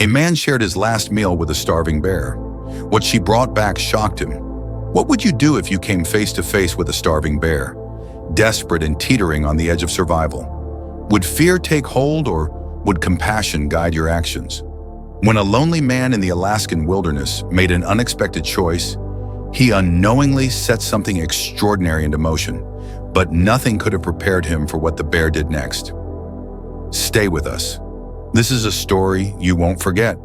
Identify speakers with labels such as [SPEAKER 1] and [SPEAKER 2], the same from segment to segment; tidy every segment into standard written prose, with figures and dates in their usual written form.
[SPEAKER 1] A man shared his last meal with a starving bear. What she brought back shocked him. What would you do if you came face to face with a starving bear, desperate and teetering on the edge of survival? Would fear take hold, or would compassion guide your actions? When a lonely man in the Alaskan wilderness made an unexpected choice, he unknowingly set something extraordinary into motion, but nothing could have prepared him for what the bear did next. Stay with us. This is a story you won't forget.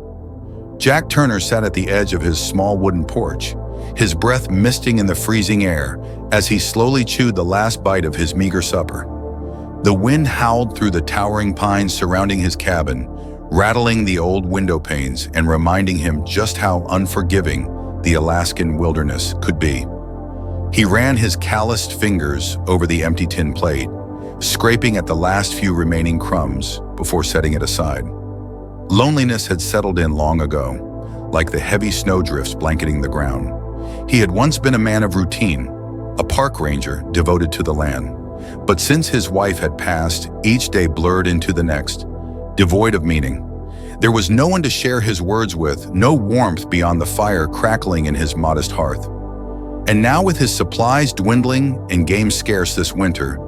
[SPEAKER 1] Jack Turner sat at the edge of his small wooden porch, his breath misting in the freezing air as he slowly chewed the last bite of his meager supper. The wind howled through the towering pines surrounding his cabin, rattling the old window panes and reminding him just how unforgiving the Alaskan wilderness could be. He ran his calloused fingers over the empty tin plate, scraping at the last few remaining crumbs before setting it aside. Loneliness had settled in long ago, like the heavy snowdrifts blanketing the ground. He had once been a man of routine, a park ranger devoted to the land. But since his wife had passed, each day blurred into the next, devoid of meaning. There was no one to share his words with, no warmth beyond the fire crackling in his modest hearth. And now, with his supplies dwindling and game scarce this winter,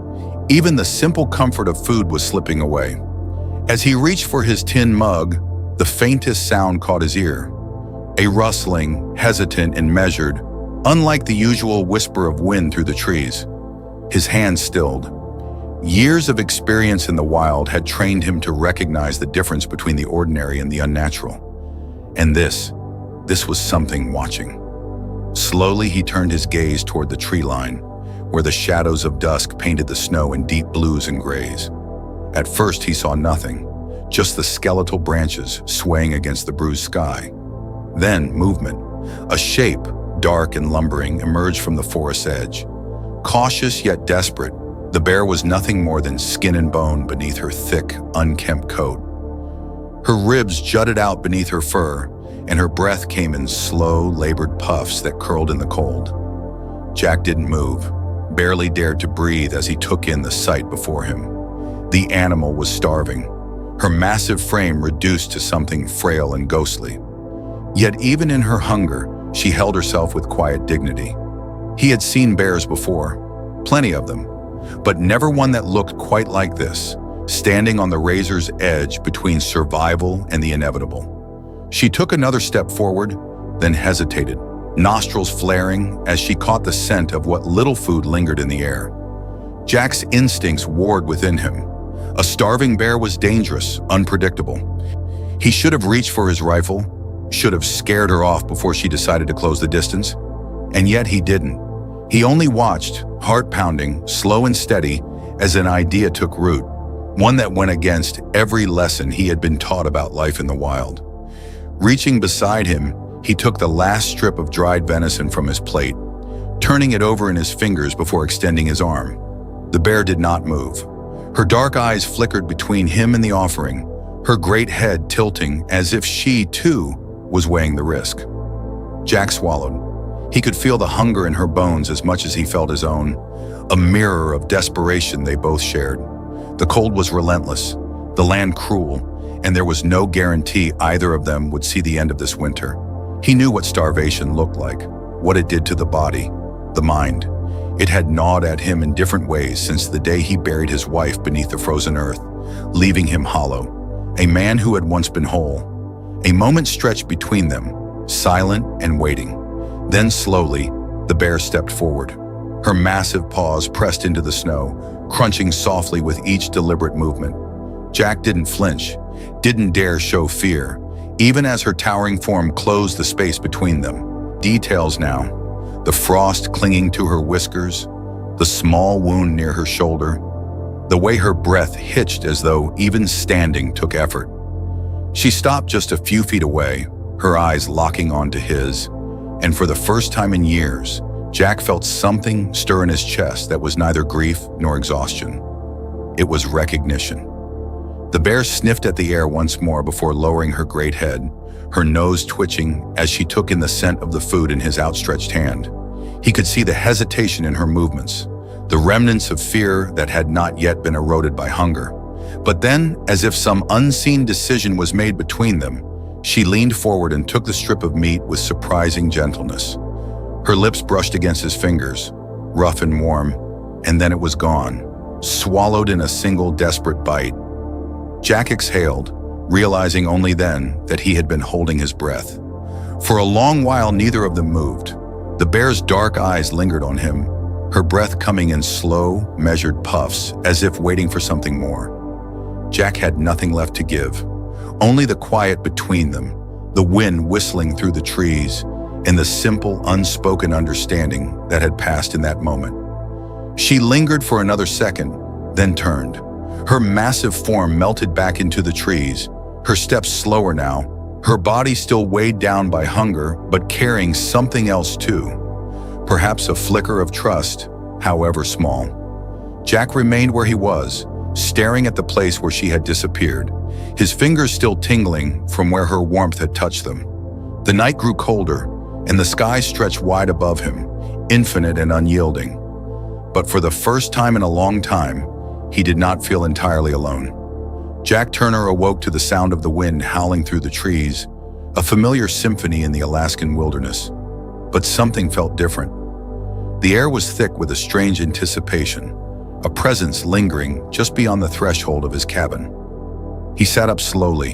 [SPEAKER 1] even the simple comfort of food was slipping away. As he reached for his tin mug, the faintest sound caught his ear. A rustling, hesitant and measured, unlike the usual whisper of wind through the trees. His hand stilled. Years of experience in the wild had trained him to recognize the difference between the ordinary and the unnatural. And this was something watching. Slowly, he turned his gaze toward the tree line, where the shadows of dusk painted the snow in deep blues and grays. At first, he saw nothing, just the skeletal branches swaying against the bruised sky. Then, movement. A shape, dark and lumbering, emerged from the forest's edge. Cautious yet desperate, the bear was nothing more than skin and bone beneath her thick, unkempt coat. Her ribs jutted out beneath her fur, and her breath came in slow, labored puffs that curled in the cold. Jack didn't move, barely dared to breathe as he took in the sight before him. The animal was starving, her massive frame reduced to something frail and ghostly. Yet even in her hunger, she held herself with quiet dignity. He had seen bears before, plenty of them, but never one that looked quite like this, standing on the razor's edge between survival and the inevitable. She took another step forward, then hesitated, nostrils flaring as she caught the scent of what little food lingered in the air. Jack's instincts warred within him. A starving bear was dangerous, unpredictable. He should have reached for his rifle, should have scared her off before she decided to close the distance. And yet he didn't. He only watched, heart pounding, slow and steady, as an idea took root, one that went against every lesson he had been taught about life in the wild. Reaching beside him, he took the last strip of dried venison from his plate, turning it over in his fingers before extending his arm. The bear did not move. Her dark eyes flickered between him and the offering, her great head tilting as if she, too, was weighing the risk. Jack swallowed. He could feel the hunger in her bones as much as he felt his own, a mirror of desperation they both shared. The cold was relentless, the land cruel, and there was no guarantee either of them would see the end of this winter. He knew what starvation looked like, what it did to the body, the mind. It had gnawed at him in different ways since the day he buried his wife beneath the frozen earth, leaving him hollow, a man who had once been whole. A moment stretched between them, silent and waiting. Then slowly, the bear stepped forward. Her massive paws pressed into the snow, crunching softly with each deliberate movement. Jack didn't flinch, didn't dare show fear, even as her towering form closed the space between them. Details now, the frost clinging to her whiskers, the small wound near her shoulder, the way her breath hitched as though even standing took effort. She stopped just a few feet away, her eyes locking onto his, and for the first time in years, Jack felt something stir in his chest that was neither grief nor exhaustion. It was recognition. The bear sniffed at the air once more before lowering her great head, her nose twitching as she took in the scent of the food in his outstretched hand. He could see the hesitation in her movements, the remnants of fear that had not yet been eroded by hunger. But then, as if some unseen decision was made between them, She leaned forward and took the strip of meat with surprising gentleness. Her lips brushed against his fingers, rough and warm, and then it was gone, swallowed in a single desperate bite. Jack exhaled, realizing only then that he had been holding his breath. For a long while, neither of them moved. The bear's dark eyes lingered on him, her breath coming in slow, measured puffs, as if waiting for something more. Jack had nothing left to give, only the quiet between them, the wind whistling through the trees, and the simple, unspoken understanding that had passed in that moment. She lingered for another second, then turned. Her massive form melted back into the trees, her steps slower now, her body still weighed down by hunger, but carrying something else too. Perhaps a flicker of trust, however small. Jack remained where he was, staring at the place where she had disappeared, his fingers still tingling from where her warmth had touched them. The night grew colder, and the sky stretched wide above him, infinite and unyielding. But for the first time in a long time, he did not feel entirely alone. Jack Turner awoke to the sound of the wind howling through the trees, a familiar symphony in the Alaskan wilderness. But something felt different. The air was thick with a strange anticipation, a presence lingering just beyond the threshold of his cabin. He sat up slowly,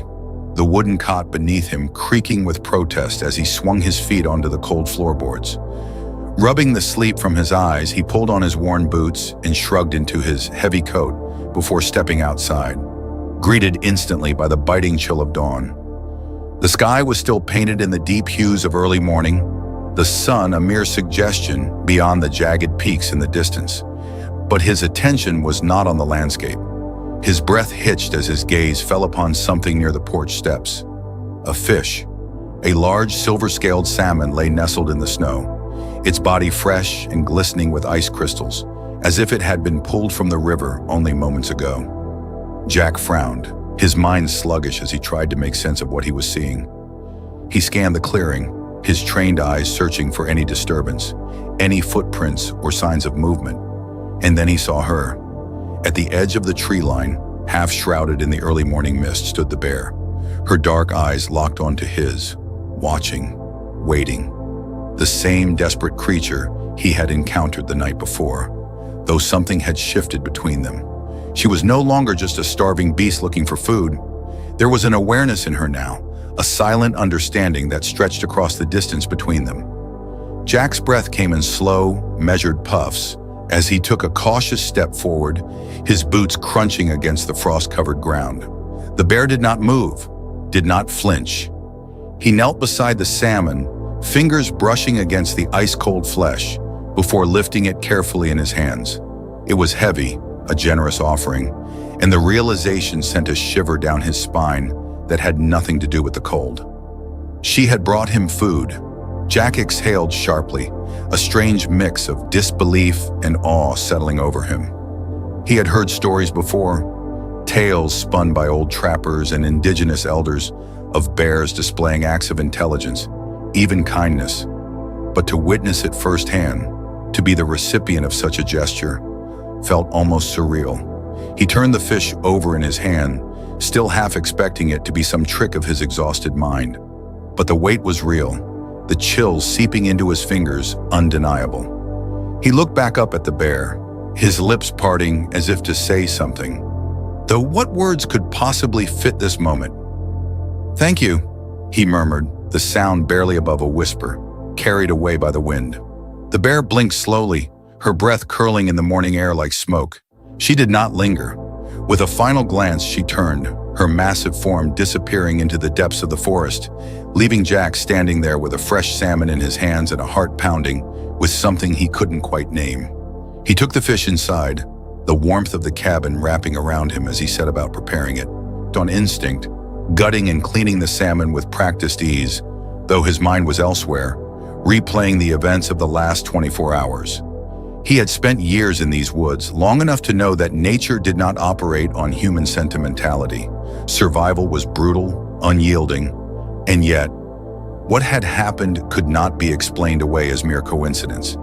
[SPEAKER 1] the wooden cot beneath him creaking with protest as he swung his feet onto the cold floorboards. Rubbing the sleep from his eyes, he pulled on his worn boots and shrugged into his heavy coat before stepping outside, greeted instantly by the biting chill of dawn. The sky was still painted in the deep hues of early morning, the sun a mere suggestion beyond the jagged peaks in the distance. But his attention was not on the landscape. His breath hitched as his gaze fell upon something near the porch steps. A fish. A large silver-scaled salmon lay nestled in the snow, its body fresh and glistening with ice crystals, as if it had been pulled from the river only moments ago. Jack frowned, his mind sluggish as he tried to make sense of what he was seeing. He scanned the clearing, his trained eyes searching for any disturbance, any footprints or signs of movement. And then he saw her. At the edge of the tree line, half shrouded in the early morning mist, stood the bear, her dark eyes locked onto his, watching, waiting. The same desperate creature he had encountered the night before, though something had shifted between them. She was no longer just a starving beast looking for food. There was an awareness in her now, a silent understanding that stretched across the distance between them. Jack's breath came in slow, measured puffs as he took a cautious step forward, his boots crunching against the frost-covered ground. The bear did not move, did not flinch. He knelt beside the salmon, fingers brushing against the ice-cold flesh, before lifting it carefully in his hands. It was heavy, a generous offering, and the realization sent a shiver down his spine that had nothing to do with the cold. She had brought him food. Jack exhaled sharply, a strange mix of disbelief and awe settling over him. He had heard stories before, tales spun by old trappers and indigenous elders of bears displaying acts of intelligence, even kindness. But to witness it firsthand, to be the recipient of such a gesture, felt almost surreal. He turned the fish over in his hand, still half expecting it to be some trick of his exhausted mind. But the weight was real, the chills seeping into his fingers undeniable. He looked back up at the bear, his lips parting as if to say something, though what words could possibly fit this moment? "Thank you," he murmured, the sound barely above a whisper, carried away by the wind. The bear blinked slowly, her breath curling in the morning air like smoke. She did not linger. With a final glance, she turned, her massive form disappearing into the depths of the forest, leaving Jack standing there with a fresh salmon in his hands and a heart pounding with something he couldn't quite name. He took the fish inside, the warmth of the cabin wrapping around him as he set about preparing it. On instinct, gutting and cleaning the salmon with practiced ease, though his mind was elsewhere, replaying the events of the last 24 hours. He had spent years in these woods, long enough to know that nature did not operate on human sentimentality. Survival was brutal, unyielding, and yet, what had happened could not be explained away as mere coincidence.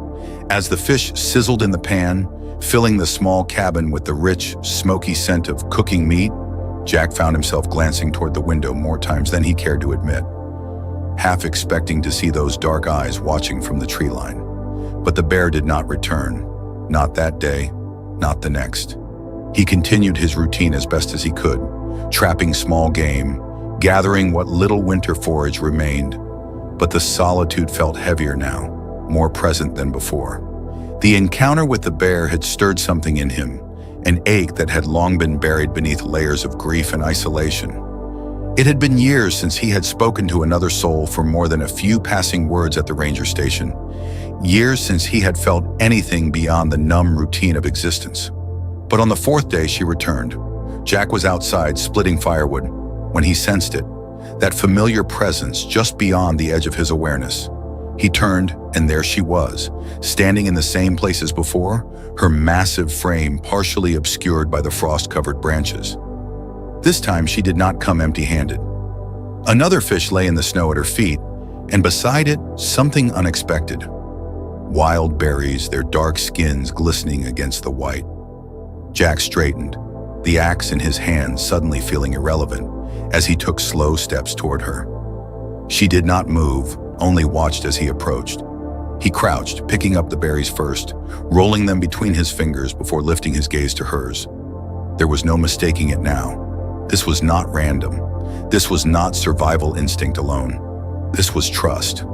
[SPEAKER 1] As the fish sizzled in the pan, filling the small cabin with the rich, smoky scent of cooking meat, Jack found himself glancing toward the window more times than he cared to admit, half expecting to see those dark eyes watching from the tree line. But the bear did not return. Not that day, not the next. He continued his routine as best as he could, trapping small game, gathering what little winter forage remained. But the solitude felt heavier now, more present than before. The encounter with the bear had stirred something in him, an ache that had long been buried beneath layers of grief and isolation. It had been years since he had spoken to another soul for more than a few passing words at the ranger station. Years since he had felt anything beyond the numb routine of existence. But on the fourth day she returned. Jack was outside splitting firewood when he sensed it, that familiar presence just beyond the edge of his awareness. He turned, and there she was, standing in the same place as before, her massive frame partially obscured by the frost-covered branches. This time she did not come empty-handed. Another fish lay in the snow at her feet, and beside it, something unexpected. Wild berries, their dark skins glistening against the white. Jack straightened, the axe in his hand suddenly feeling irrelevant as he took slow steps toward her. She did not move, only watched as he approached. He crouched, picking up the berries first, rolling them between his fingers before lifting his gaze to hers. There was no mistaking it now. This was not random. This was not survival instinct alone. This was trust.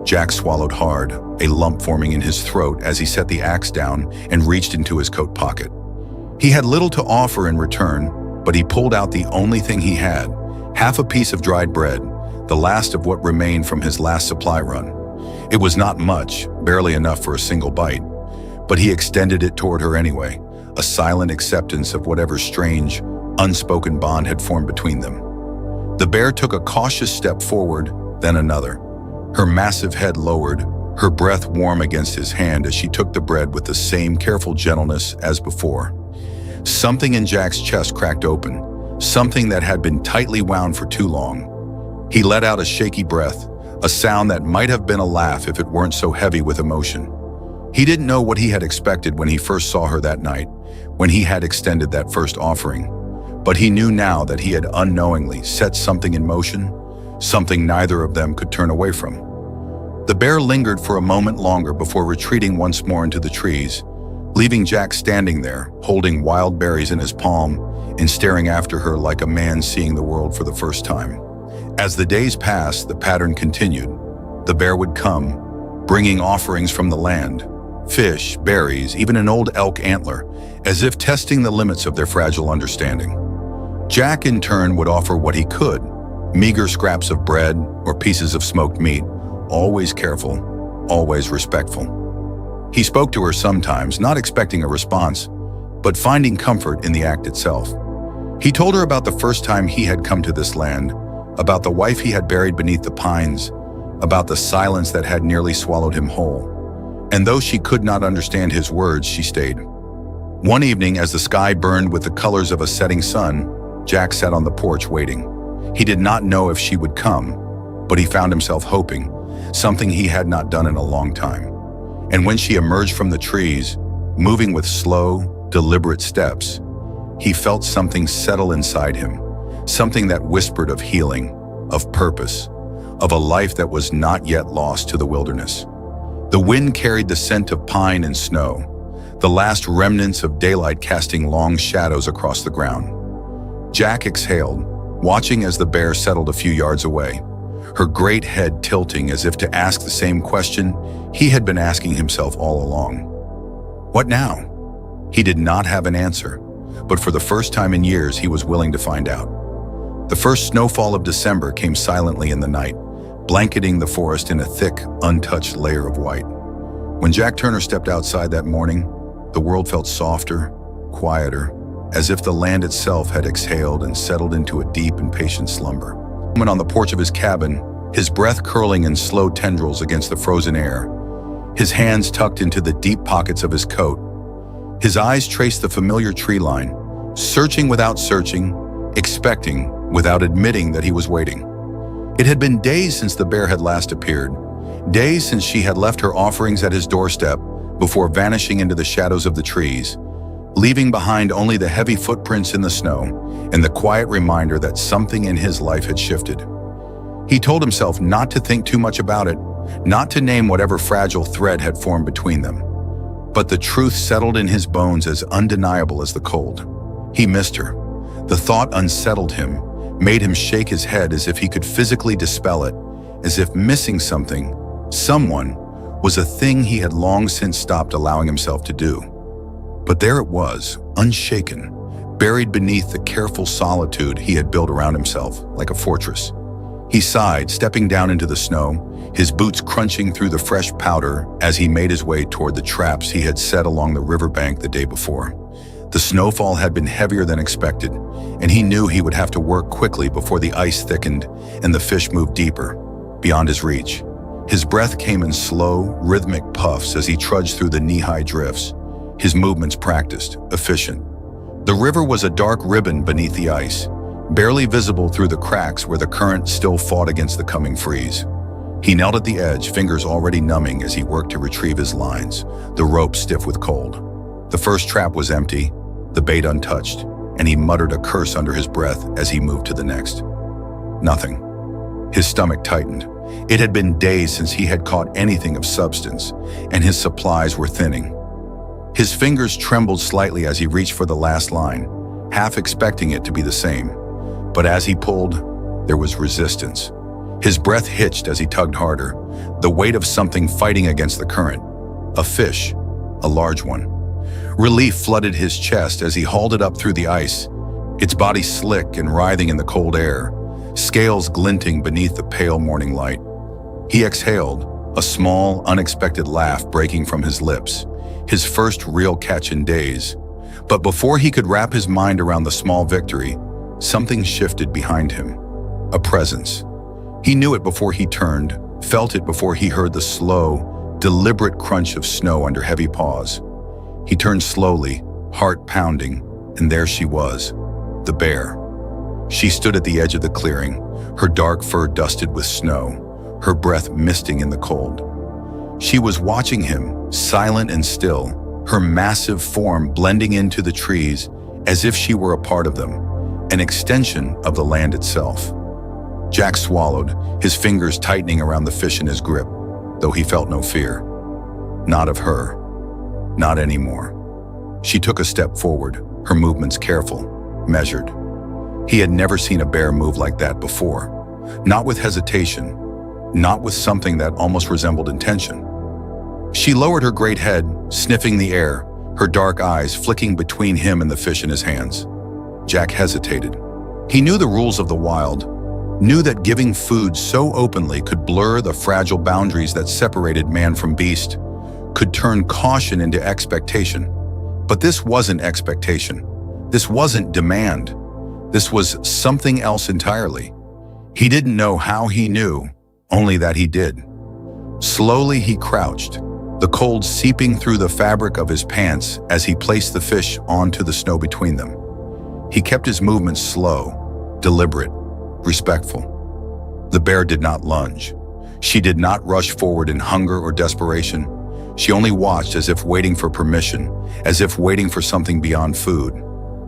[SPEAKER 1] Jack swallowed hard, a lump forming in his throat as he set the axe down and reached into his coat pocket. He had little to offer in return, but he pulled out the only thing he had, half a piece of dried bread, the last of what remained from his last supply run. It was not much, barely enough for a single bite, but he extended it toward her anyway, a silent acceptance of whatever strange, unspoken bond had formed between them. The bear took a cautious step forward, then another. Her massive head lowered, her breath warm against his hand as she took the bread with the same careful gentleness as before. Something in Jack's chest cracked open, something that had been tightly wound for too long. He let out a shaky breath, a sound that might have been a laugh if it weren't so heavy with emotion. He didn't know what he had expected when he first saw her that night, when he had extended that first offering. But he knew now that he had unknowingly set something in motion, something neither of them could turn away from. The bear lingered for a moment longer before retreating once more into the trees, leaving Jack standing there, holding wild berries in his palm and staring after her like a man seeing the world for the first time. As the days passed, the pattern continued. The bear would come, bringing offerings from the land, fish, berries, even an old elk antler, as if testing the limits of their fragile understanding. Jack, in turn, would offer what he could, meager scraps of bread or pieces of smoked meat, always careful, always respectful. He spoke to her sometimes, not expecting a response, but finding comfort in the act itself. He told her about the first time he had come to this land, about the wife he had buried beneath the pines, about the silence that had nearly swallowed him whole. And though she could not understand his words, she stayed. One evening, as the sky burned with the colors of a setting sun, Jack sat on the porch waiting. He did not know if she would come, but he found himself hoping, something he had not done in a long time. And when she emerged from the trees, moving with slow, deliberate steps, he felt something settle inside him, something that whispered of healing, of purpose, of a life that was not yet lost to the wilderness. The wind carried the scent of pine and snow, the last remnants of daylight casting long shadows across the ground. Jack exhaled, watching as the bear settled a few yards away, her great head tilting as if to ask the same question he had been asking himself all along. What now? He did not have an answer, but for the first time in years he was willing to find out. The first snowfall of December came silently in the night, blanketing the forest in a thick, untouched layer of white. When Jack Turner stepped outside that morning, the world felt softer, quieter, as if the land itself had exhaled and settled into a deep and patient slumber. On the porch of his cabin, his breath curling in slow tendrils against the frozen air, his hands tucked into the deep pockets of his coat, his eyes traced the familiar tree line, searching without searching, expecting without admitting that he was waiting. It had been days since the bear had last appeared, days since she had left her offerings at his doorstep before vanishing into the shadows of the trees, leaving behind only the heavy footprints in the snow and the quiet reminder that something in his life had shifted. He told himself not to think too much about it, not to name whatever fragile thread had formed between them. But the truth settled in his bones as undeniable as the cold. He missed her. The thought unsettled him, made him shake his head as if he could physically dispel it, as if missing something, someone, was a thing he had long since stopped allowing himself to do. But there it was, unshaken, buried beneath the careful solitude he had built around himself, like a fortress. He sighed, stepping down into the snow, his boots crunching through the fresh powder as he made his way toward the traps he had set along the riverbank the day before. The snowfall had been heavier than expected, and he knew he would have to work quickly before the ice thickened and the fish moved deeper, beyond his reach. His breath came in slow, rhythmic puffs as he trudged through the knee-high drifts, his movements practiced, efficient. The river was a dark ribbon beneath the ice, barely visible through the cracks where the current still fought against the coming freeze. He knelt at the edge, fingers already numbing as he worked to retrieve his lines, the rope stiff with cold. The first trap was empty, the bait untouched, and he muttered a curse under his breath as he moved to the next. Nothing. His stomach tightened. It had been days since he had caught anything of substance, and his supplies were thinning. His fingers trembled slightly as he reached for the last line, half expecting it to be the same. But as he pulled, there was resistance. His breath hitched as he tugged harder, the weight of something fighting against the current. A fish, a large one. Relief flooded his chest as he hauled it up through the ice, its body slick and writhing in the cold air, scales glinting beneath the pale morning light. He exhaled, a small, unexpected laugh breaking from his lips, his first real catch in days. But before he could wrap his mind around the small victory, something shifted behind him. A presence. He knew it before he turned, felt it before he heard the slow, deliberate crunch of snow under heavy paws. He turned slowly, heart pounding, and there she was, the bear. She stood at the edge of the clearing, her dark fur dusted with snow, her breath misting in the cold. She was watching him, silent and still, her massive form blending into the trees as if she were a part of them, an extension of the land itself. Jack swallowed, his fingers tightening around the fish in his grip, though he felt no fear. Not of her. Not anymore. She took a step forward, her movements careful, measured. He had never seen a bear move like that before. Not with hesitation, not with something that almost resembled intention. She lowered her great head, sniffing the air, her dark eyes flicking between him and the fish in his hands. Jack hesitated. He knew the rules of the wild, knew that giving food so openly could blur the fragile boundaries that separated man from beast, could turn caution into expectation. But this wasn't expectation. This wasn't demand. This was something else entirely. He didn't know how he knew, only that he did. Slowly he crouched, the cold seeping through the fabric of his pants as he placed the fish onto the snow between them. He kept his movements slow, deliberate, respectful. The bear did not lunge. She did not rush forward in hunger or desperation. She only watched as if waiting for permission, as if waiting for something beyond food.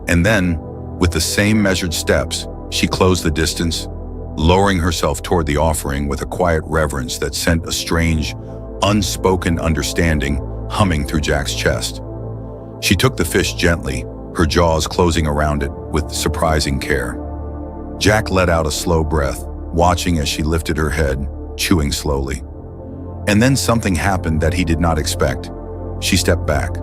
[SPEAKER 1] And then, with the same measured steps, she closed the distance, lowering herself toward the offering with a quiet reverence that sent a strange, unspoken understanding humming through Jack's chest. She took the fish gently, her jaws closing around it with surprising care. Jack let out a slow breath, watching as she lifted her head, chewing slowly. And then something happened that he did not expect. She stepped back.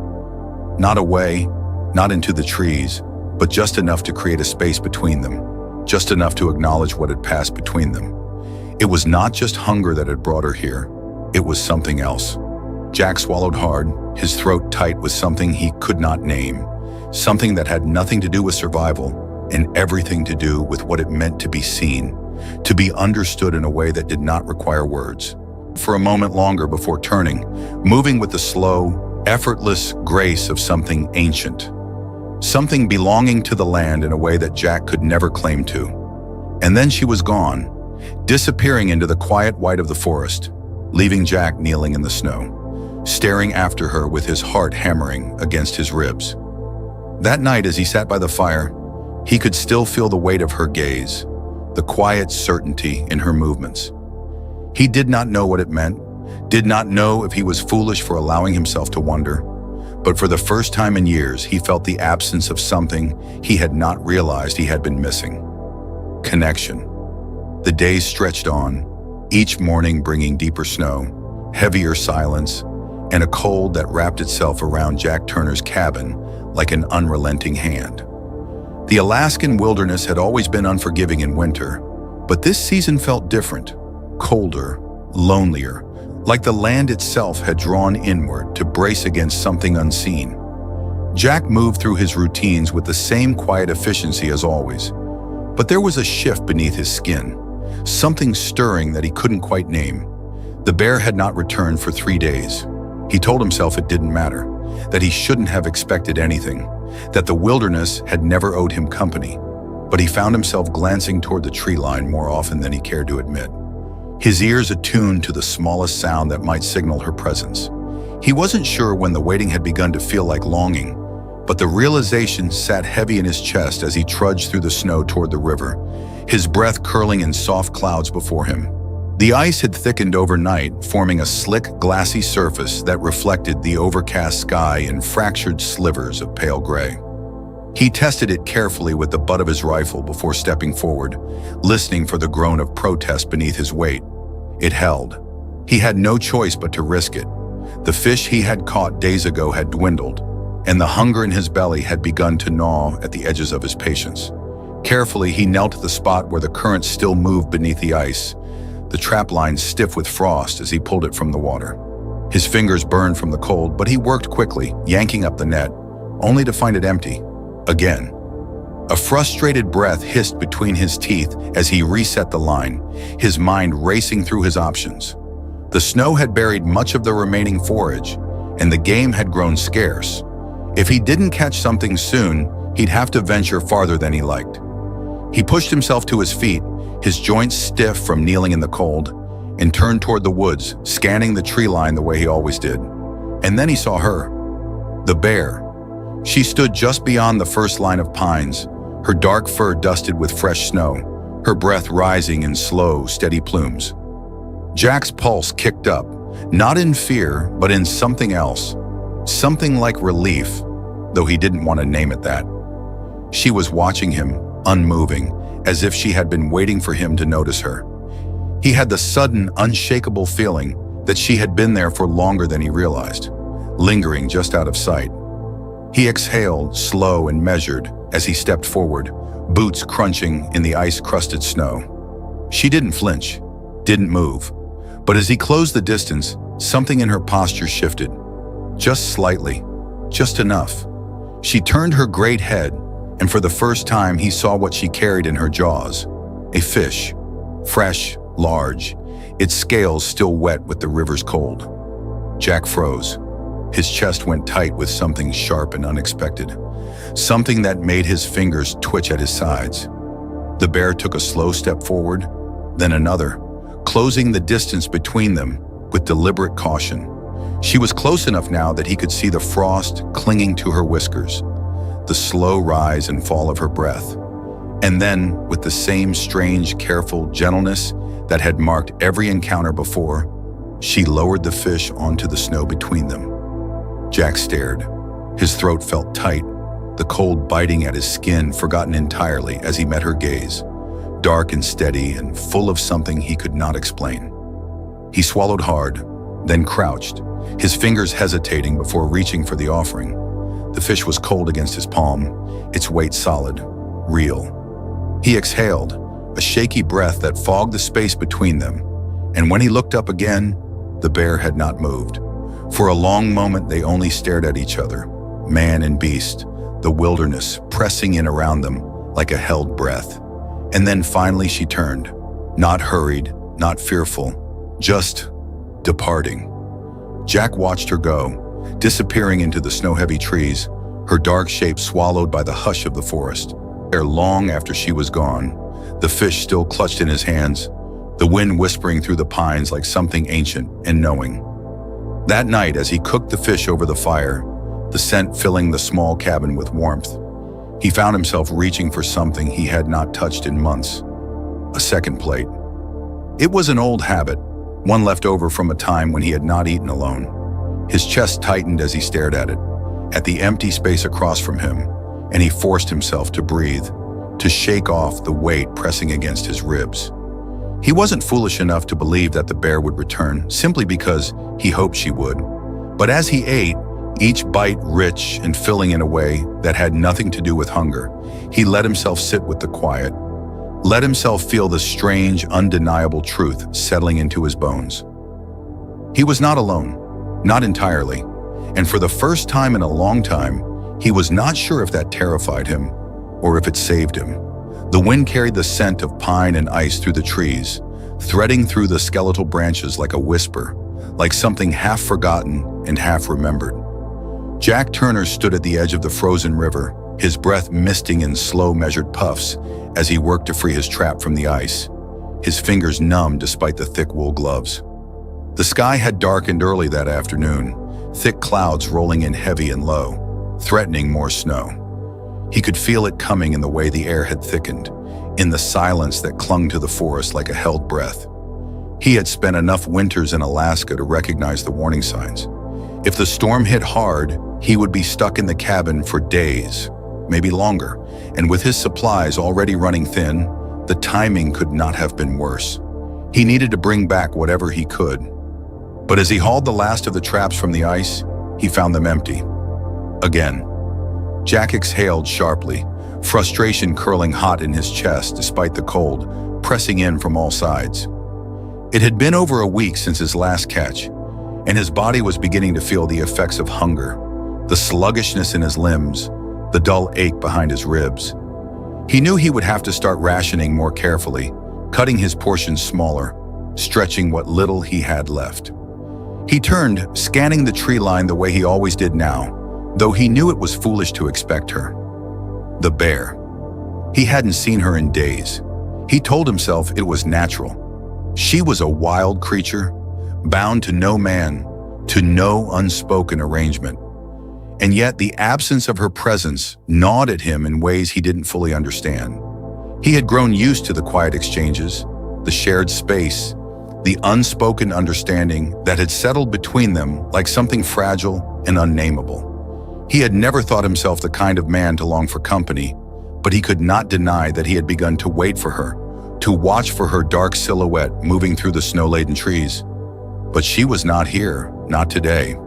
[SPEAKER 1] Not away, not into the trees, but just enough to create a space between them, just enough to acknowledge what had passed between them. It was not just hunger that had brought her here. It was something else. Jack swallowed hard, his throat tight with something he could not name, something that had nothing to do with survival and everything to do with what it meant to be seen, to be understood in a way that did not require words. For a moment longer before turning, moving with the slow, effortless grace of something ancient, something belonging to the land in a way that Jack could never claim to. And then she was gone, disappearing into the quiet white of the forest, leaving Jack kneeling in the snow, staring after her with his heart hammering against his ribs. That night, as he sat by the fire, he could still feel the weight of her gaze, the quiet certainty in her movements. He did not know what it meant, did not know if he was foolish for allowing himself to wonder, but for the first time in years, he felt the absence of something he had not realized he had been missing: connection. The days stretched on, each morning bringing deeper snow, heavier silence, and a cold that wrapped itself around Jack Turner's cabin like an unrelenting hand. The Alaskan wilderness had always been unforgiving in winter, but this season felt different, colder, lonelier, like the land itself had drawn inward to brace against something unseen. Jack moved through his routines with the same quiet efficiency as always, but there was a shift beneath his skin, something stirring that he couldn't quite name. The bear had not returned for 3 days. He told himself it didn't matter, that he shouldn't have expected anything, that the wilderness had never owed him company, but he found himself glancing toward the tree line more often than he cared to admit, his ears attuned to the smallest sound that might signal her presence. He wasn't sure when the waiting had begun to feel like longing, but the realization sat heavy in his chest as he trudged through the snow toward the river, his breath curling in soft clouds before him. The ice had thickened overnight, forming a slick, glassy surface that reflected the overcast sky in fractured slivers of pale gray. He tested it carefully with the butt of his rifle before stepping forward, listening for the groan of protest beneath his weight. It held. He had no choice but to risk it. The fish he had caught days ago had dwindled, and the hunger in his belly had begun to gnaw at the edges of his patience. Carefully, he knelt at the spot where the current still moved beneath the ice, the trap line stiff with frost as he pulled it from the water. His fingers burned from the cold, but he worked quickly, yanking up the net, only to find it empty. Again. A frustrated breath hissed between his teeth as he reset the line, his mind racing through his options. The snow had buried much of the remaining forage, and the game had grown scarce. If he didn't catch something soon, he'd have to venture farther than he liked. He pushed himself to his feet, his joints stiff from kneeling in the cold, and turned toward the woods, scanning the tree line the way he always did. And then he saw her, the bear. She stood just beyond the first line of pines, her dark fur dusted with fresh snow, her breath rising in slow, steady plumes. Jack's pulse kicked up, not in fear, but in something else, something like relief, though he didn't want to name it that. She was watching him, unmoving, as if she had been waiting for him to notice her. He had the sudden, unshakable feeling that she had been there for longer than he realized, lingering just out of sight. He exhaled, slow and measured, as he stepped forward, boots crunching in the ice-crusted snow. She didn't flinch, didn't move, but as he closed the distance, something in her posture shifted. Just slightly, just enough. She turned her great head, and for the first time he saw what she carried in her jaws. A fish, fresh, large, its scales still wet with the river's cold. Jack froze. His chest went tight with something sharp and unexpected, something that made his fingers twitch at his sides. The bear took a slow step forward, then another, closing the distance between them with deliberate caution. She was close enough now that he could see the frost clinging to her whiskers, the slow rise and fall of her breath. And then, with the same strange, careful gentleness that had marked every encounter before, she lowered the fish onto the snow between them. Jack stared. His throat felt tight, the cold biting at his skin forgotten entirely as he met her gaze, dark and steady and full of something he could not explain. He swallowed hard, then crouched, his fingers hesitating before reaching for the offering. The fish was cold against his palm, its weight solid, real. He exhaled, a shaky breath that fogged the space between them, and when he looked up again, the bear had not moved. For a long moment they only stared at each other, man and beast, the wilderness pressing in around them like a held breath. And then finally she turned, not hurried, not fearful, just departing. Jack watched her go, disappearing into the snow-heavy trees, her dark shape swallowed by the hush of the forest. There, long after she was gone, the fish still clutched in his hands, the wind whispering through the pines like something ancient and knowing. That night, as he cooked the fish over the fire, the scent filling the small cabin with warmth. He found himself reaching for something he had not touched in months. A second plate. It was an old habit, one left over from a time when he had not eaten alone. His chest tightened as he stared at it, at the empty space across from him, and he forced himself to breathe, to shake off the weight pressing against his ribs. He wasn't foolish enough to believe that the bear would return simply because he hoped she would. But as he ate, each bite rich and filling in a way that had nothing to do with hunger, he let himself sit with the quiet, let himself feel the strange, undeniable truth settling into his bones. He was not alone, not entirely, and for the first time in a long time, he was not sure if that terrified him or if it saved him. The wind carried the scent of pine and ice through the trees, threading through the skeletal branches like a whisper, like something half forgotten and half remembered. Jack Turner stood at the edge of the frozen river, his breath misting in slow, measured puffs as he worked to free his trap from the ice, his fingers numb despite the thick wool gloves. The sky had darkened early that afternoon, thick clouds rolling in heavy and low, threatening more snow. He could feel it coming in the way the air had thickened, in the silence that clung to the forest like a held breath. He had spent enough winters in Alaska to recognize the warning signs. If the storm hit hard, he would be stuck in the cabin for days, maybe longer, and with his supplies already running thin, the timing could not have been worse. He needed to bring back whatever he could. But as he hauled the last of the traps from the ice, he found them empty. Again. Jack exhaled sharply, frustration curling hot in his chest despite the cold, pressing in from all sides. It had been over a week since his last catch, and his body was beginning to feel the effects of hunger, the sluggishness in his limbs, the dull ache behind his ribs. He knew he would have to start rationing more carefully, cutting his portions smaller, stretching what little he had left. He turned, scanning the tree line the way he always did now, though he knew it was foolish to expect her. The bear. He hadn't seen her in days. He told himself it was natural. She was a wild creature, bound to no man, to no unspoken arrangement. And yet the absence of her presence gnawed at him in ways he didn't fully understand. He had grown used to the quiet exchanges, the shared space, the unspoken understanding that had settled between them like something fragile and unnameable. He had never thought himself the kind of man to long for company, but he could not deny that he had begun to wait for her, to watch for her dark silhouette moving through the snow-laden trees. But she was not here, not today.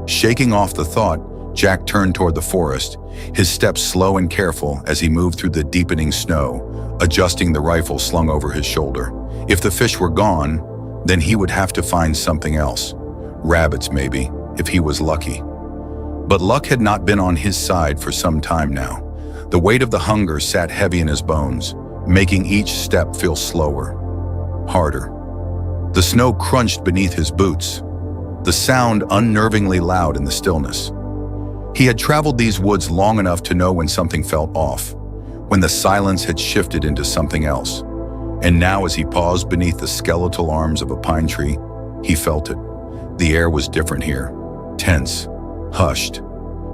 [SPEAKER 1] Shaking off the thought, Jack turned toward the forest, his steps slow and careful as he moved through the deepening snow, adjusting the rifle slung over his shoulder. If the fish were gone, then he would have to find something else. Rabbits, maybe, if he was lucky. But luck had not been on his side for some time now. The weight of the hunger sat heavy in his bones, making each step feel slower, harder. The snow crunched beneath his boots, the sound unnervingly loud in the stillness. He had traveled these woods long enough to know when something felt off, when the silence had shifted into something else. And now as he paused beneath the skeletal arms of a pine tree, he felt it. The air was different here, tense, hushed.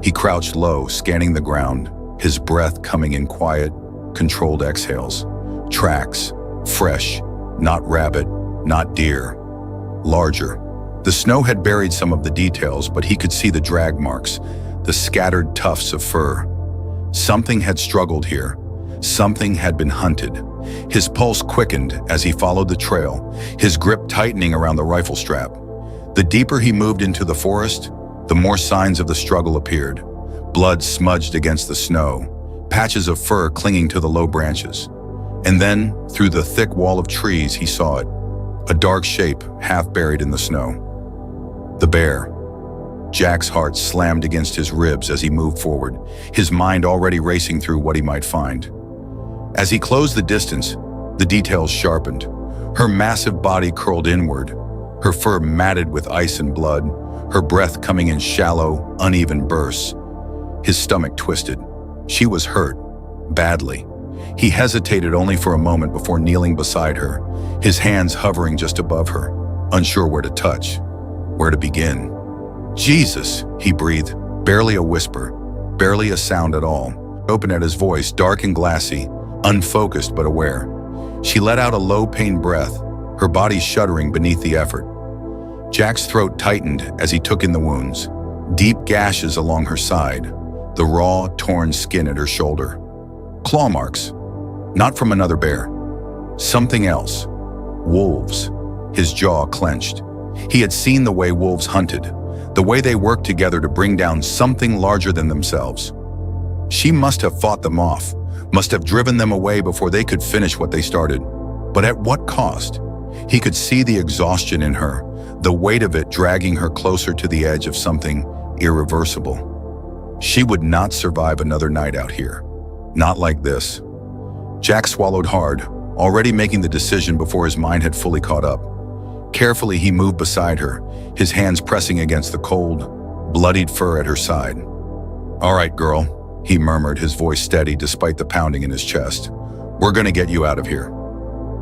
[SPEAKER 1] He crouched low, scanning the ground, his breath coming in quiet, controlled exhales. Tracks, fresh, not rabbit, not deer. Larger. The snow had buried some of the details, but he could see the drag marks, the scattered tufts of fur. Something had struggled here. Something had been hunted. His pulse quickened as he followed the trail, his grip tightening around the rifle strap. The deeper he moved into the forest, the more signs of the struggle appeared. Blood smudged against the snow, patches of fur clinging to the low branches. And then, through the thick wall of trees, he saw it, a dark shape half buried in the snow. The bear. Jack's heart slammed against his ribs as he moved forward, his mind already racing through what he might find. As he closed the distance, the details sharpened. Her massive body curled inward, her fur matted with ice and blood, her breath coming in shallow, uneven bursts. His stomach twisted. She was hurt, badly. He hesitated only for a moment before kneeling beside her, his hands hovering just above her, unsure where to touch, where to begin. "Jesus," he breathed, Barely a whisper, barely a sound at all. Open at his voice, dark and glassy, unfocused but aware. She let out a low, pained breath, her body shuddering beneath the effort. Jack's throat tightened as he took in the wounds. Deep gashes along her side, the raw, torn skin at her shoulder. Claw marks, not from another bear. Something else. Wolves. His jaw clenched. He had seen the way wolves hunted, the way they worked together to bring down something larger than themselves. She must have fought them off, must have driven them away before they could finish what they started. But at what cost? He could see the exhaustion in her, the weight of it dragging her closer to the edge of something irreversible. She would not survive another night out here. Not like this. Jack swallowed hard, already making the decision before his mind had fully caught up. Carefully, he moved beside her, his hands pressing against the cold, bloodied fur at her side. "All right, girl," he murmured, his voice steady despite the pounding in his chest. "We're gonna get you out of here."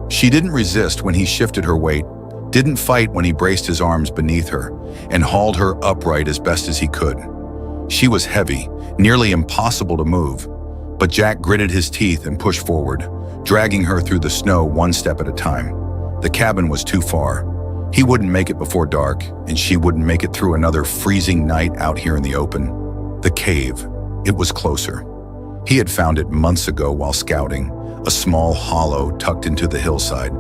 [SPEAKER 1] She didn't resist when he shifted her weight, didn't fight when he braced his arms beneath her and hauled her upright as best as he could. She was heavy, nearly impossible to move, but Jack gritted his teeth and pushed forward, dragging her through the snow one step at a time. The cabin was too far. He wouldn't make it before dark, and she wouldn't make it through another freezing night out here in the open. The cave, it was closer. He had found it months ago while scouting, a small hollow tucked into the hillside,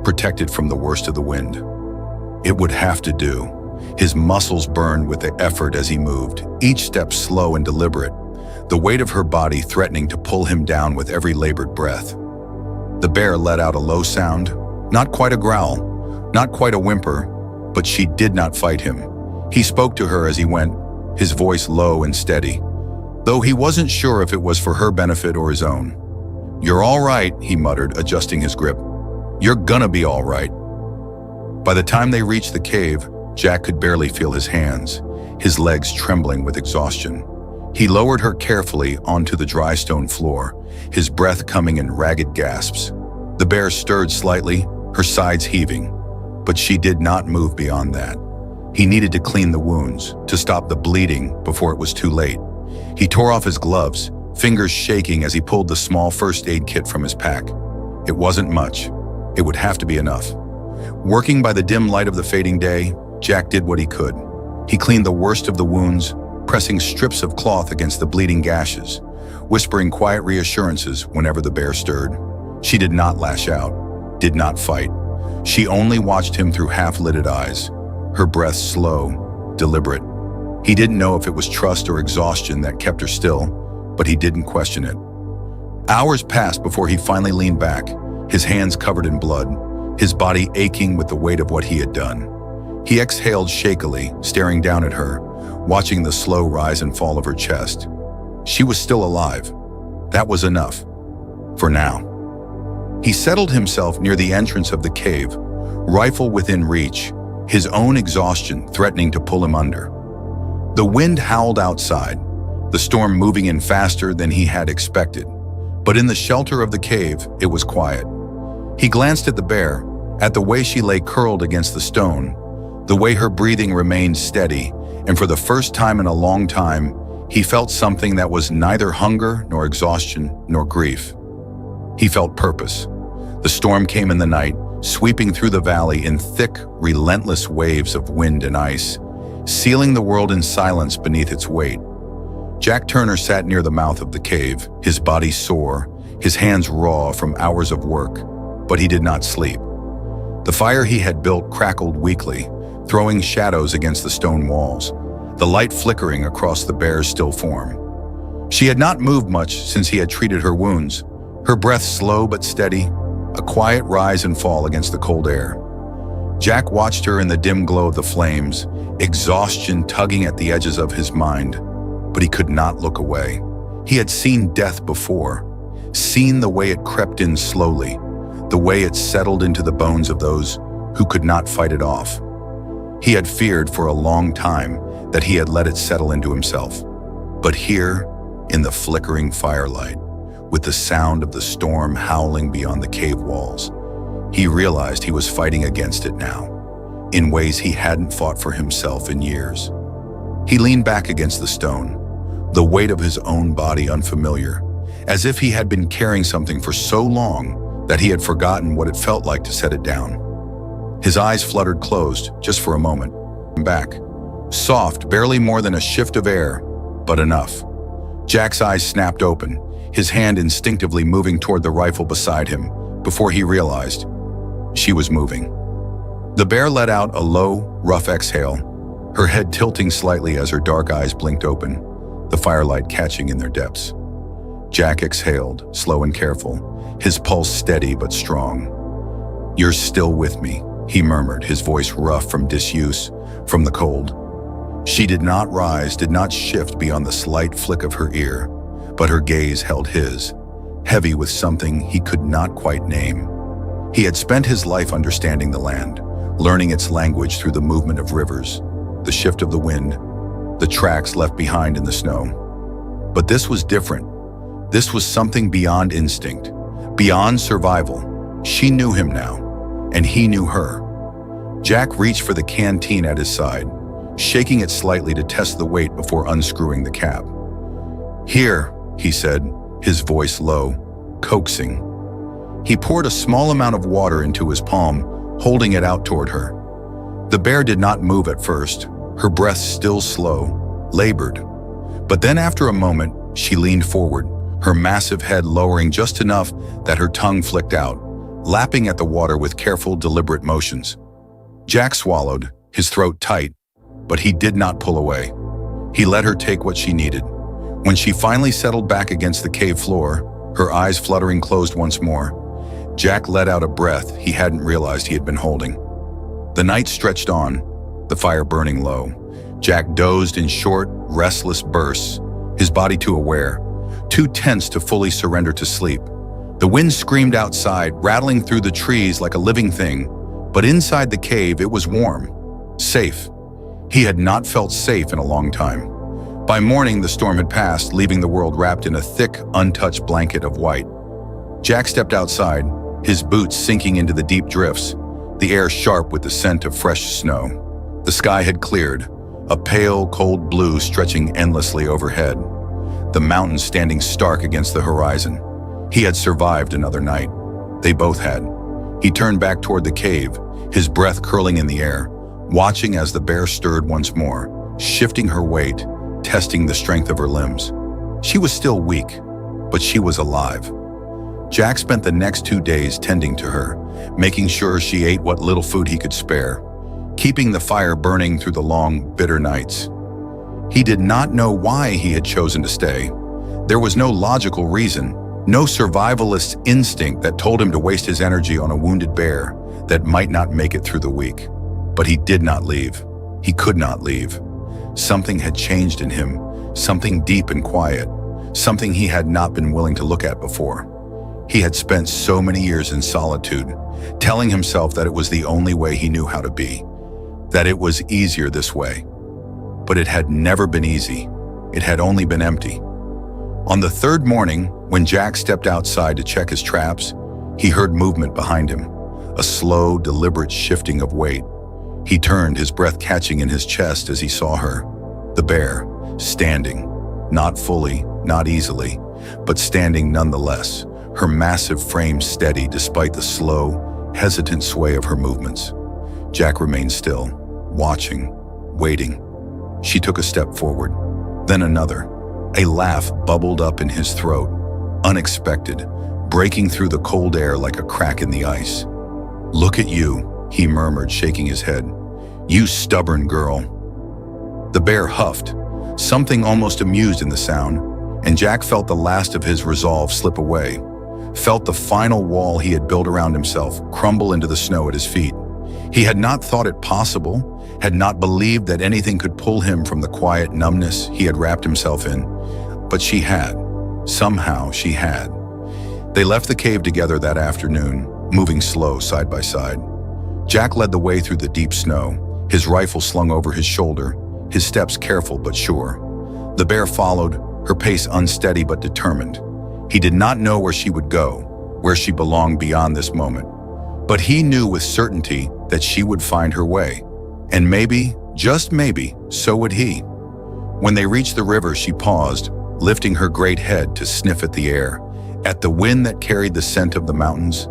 [SPEAKER 1] protected from the worst of the wind. It would have to do. His muscles burned with the effort as he moved, each step slow and deliberate, the weight of her body threatening to pull him down with every labored breath. The bear let out a low sound, not quite a growl, not quite a whimper, but she did not fight him. He spoke to her as he went, his voice low and steady, though he wasn't sure if it was for her benefit or his own. "You're all right," he muttered, adjusting his grip. "You're gonna be all right." By the time they reached the cave, Jack could barely feel his hands, his legs trembling with exhaustion. He lowered her carefully onto the dry stone floor, his breath coming in ragged gasps. The bear stirred slightly, her sides heaving, but she did not move beyond that. He needed to clean the wounds, to stop the bleeding before it was too late. He tore off his gloves, fingers shaking as he pulled the small first aid kit from his pack. It wasn't much. It would have to be enough. Working by the dim light of the fading day, Jack did what he could. He cleaned the worst of the wounds, pressing strips of cloth against the bleeding gashes, whispering quiet reassurances whenever the bear stirred. She did not lash out, did not fight. She only watched him through half-lidded eyes, her breath slow, deliberate. He didn't know if it was trust or exhaustion that kept her still, but he didn't question it. Hours passed before he finally leaned back, his hands covered in blood, his body aching with the weight of what he had done. He exhaled shakily, staring down at her, watching the slow rise and fall of her chest. She was still alive. That was enough. For now. He settled himself near the entrance of the cave, rifle within reach, his own exhaustion threatening to pull him under. The wind howled outside, the storm moving in faster than he had expected. But in the shelter of the cave, it was quiet. He glanced at the bear, at the way she lay curled against the stone, the way her breathing remained steady, and for the first time in a long time, he felt something that was neither hunger nor exhaustion nor grief. He felt purpose. The storm came in the night, sweeping through the valley in thick, relentless waves of wind and ice, sealing the world in silence beneath its weight. Jack Turner sat near the mouth of the cave, his body sore, his hands raw from hours of work, but he did not sleep. The fire he had built crackled weakly, throwing shadows against the stone walls, the light flickering across the bear's still form. She had not moved much since he had treated her wounds, her breath slow but steady, a quiet rise and fall against the cold air. Jack watched her in the dim glow of the flames, exhaustion tugging at the edges of his mind, but he could not look away. He had seen death before, seen the way it crept in slowly, the way it settled into the bones of those who could not fight it off. He had feared for a long time that he had let it settle into himself. But here, in the flickering firelight, with the sound of the storm howling beyond the cave walls, he realized he was fighting against it now, in ways he hadn't fought for himself in years. He leaned back against the stone, the weight of his own body unfamiliar, as if he had been carrying something for so long that he had forgotten what it felt like to set it down. His eyes fluttered closed just for a moment. Back. Soft, barely more than a shift of air, but enough. Jack's eyes snapped open, his hand instinctively moving toward the rifle beside him, before he realized she was moving. The bear let out a low, rough exhale, her head tilting slightly as her dark eyes blinked open, the firelight catching in their depths. Jack exhaled, slow and careful, his pulse steady but strong. "You're still with me," he murmured, his voice rough from disuse, from the cold. She did not rise, did not shift beyond the slight flick of her ear, but her gaze held his, heavy with something he could not quite name. He had spent his life understanding the land, learning its language through the movement of rivers, the shift of the wind, the tracks left behind in the snow. But this was different. This was something beyond instinct, beyond survival. She knew him now, and he knew her. Jack reached for the canteen at his side, shaking it slightly to test the weight before unscrewing the cap. "Here," he said, his voice low, coaxing. He poured a small amount of water into his palm, holding it out toward her. The bear did not move at first, her breath still slow, labored. But then after a moment, she leaned forward, her massive head lowering just enough that her tongue flicked out, lapping at the water with careful, deliberate motions. Jack swallowed, his throat tight, but he did not pull away. He let her take what she needed. When she finally settled back against the cave floor, her eyes fluttering closed once more, Jack let out a breath he hadn't realized he had been holding. The night stretched on, the fire burning low. Jack dozed in short, restless bursts, his body too aware, too tense to fully surrender to sleep. The wind screamed outside, rattling through the trees like a living thing, but inside the cave it was warm, safe. He had not felt safe in a long time. By morning, the storm had passed, leaving the world wrapped in a thick, untouched blanket of white. Jack stepped outside, his boots sinking into the deep drifts, the air sharp with the scent of fresh snow. The sky had cleared, a pale, cold blue stretching endlessly overhead, the mountains standing stark against the horizon. He had survived another night. They both had. He turned back toward the cave, his breath curling in the air, watching as the bear stirred once more, shifting her weight, testing the strength of her limbs. She was still weak, but she was alive. Jack spent the next 2 days tending to her, making sure she ate what little food he could spare, keeping the fire burning through the long, bitter nights. He did not know why he had chosen to stay. There was no logical reason, no survivalist instinct that told him to waste his energy on a wounded bear that might not make it through the week. But he did not leave. He could not leave. Something had changed in him, something deep and quiet, something he had not been willing to look at before. He had spent so many years in solitude, telling himself that it was the only way he knew how to be, that it was easier this way. But it had never been easy. It had only been empty. On the third morning, when Jack stepped outside to check his traps, he heard movement behind him, a slow, deliberate shifting of weight. He turned, his breath catching in his chest as he saw her. The bear, standing, not fully, not easily, but standing nonetheless, her massive frame steady despite the slow, hesitant sway of her movements. Jack remained still, watching, waiting. She took a step forward, then another. A laugh bubbled up in his throat, unexpected, breaking through the cold air like a crack in the ice. "Look at you," he murmured, shaking his head. "You stubborn girl." The bear huffed, something almost amused in the sound, and Jack felt the last of his resolve slip away, felt the final wall he had built around himself crumble into the snow at his feet. He had not thought it possible, had not believed that anything could pull him from the quiet numbness he had wrapped himself in, but she had. Somehow she had. They left the cave together that afternoon, moving slow side by side. Jack led the way through the deep snow, his rifle slung over his shoulder, his steps careful but sure. The bear followed, her pace unsteady but determined. He did not know where she would go, where she belonged beyond this moment. But he knew with certainty that she would find her way. And maybe, just maybe, so would he. When they reached the river, she paused, lifting her great head to sniff at the air, at the wind that carried the scent of the mountains,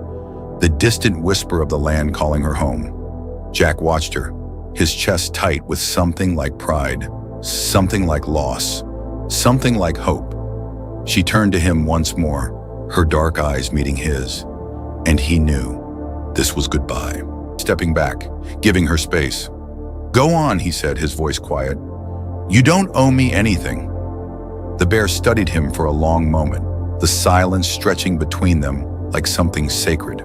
[SPEAKER 1] the distant whisper of the land calling her home. Jack watched her, his chest tight with something like pride, something like loss, something like hope. She turned to him once more, her dark eyes meeting his, and he knew this was goodbye. Stepping back, giving her space. "Go on," he said, his voice quiet. "You don't owe me anything." The bear studied him for a long moment, the silence stretching between them like something sacred.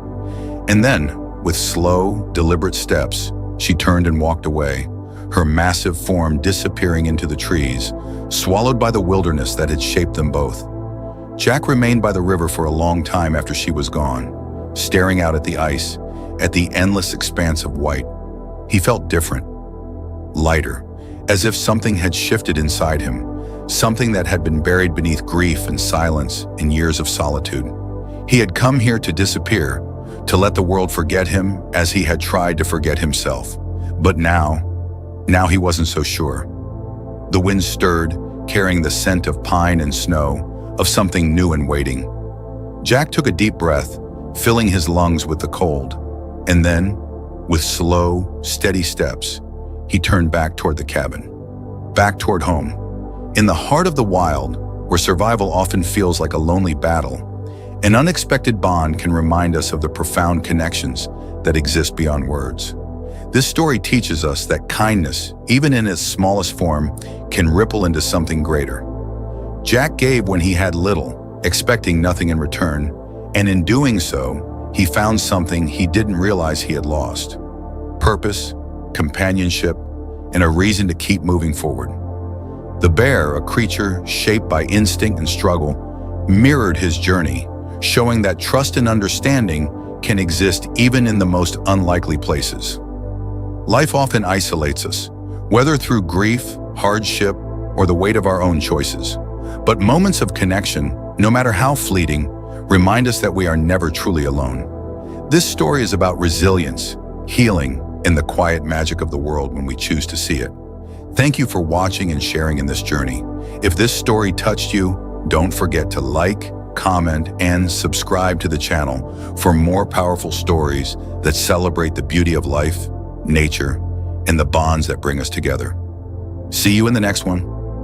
[SPEAKER 1] And then, with slow, deliberate steps, she turned and walked away, her massive form disappearing into the trees, swallowed by the wilderness that had shaped them both. Jack remained by the river for a long time after she was gone, staring out at the ice, at the endless expanse of white. He felt different, lighter, as if something had shifted inside him, something that had been buried beneath grief and silence and years of solitude. He had come here to disappear, to let the world forget him as he had tried to forget himself. But now he wasn't so sure. The wind stirred, carrying the scent of pine and snow, of something new and waiting. Jack took a deep breath, filling his lungs with the cold, and then, with slow, steady steps, he turned back toward the cabin, back toward home. In the heart of the wild, where survival often feels like a lonely battle, an unexpected bond can remind us of the profound connections that exist beyond words. This story teaches us that kindness, even in its smallest form, can ripple into something greater. Jack gave when he had little, expecting nothing in return, and in doing so, he found something he didn't realize he had lost: purpose, companionship, and a reason to keep moving forward. The bear, a creature shaped by instinct and struggle, mirrored his journey, showing that trust and understanding can exist even in the most unlikely places. Life often isolates us, whether through grief, hardship, or the weight of our own choices. But moments of connection, no matter how fleeting, remind us that we are never truly alone. This story is about resilience, healing, and the quiet magic of the world when we choose to see it. Thank you for watching and sharing in this journey. If this story touched you, don't forget to like, comment, and subscribe to the channel for more powerful stories that celebrate the beauty of life, nature, and the bonds that bring us together. See you in the next one.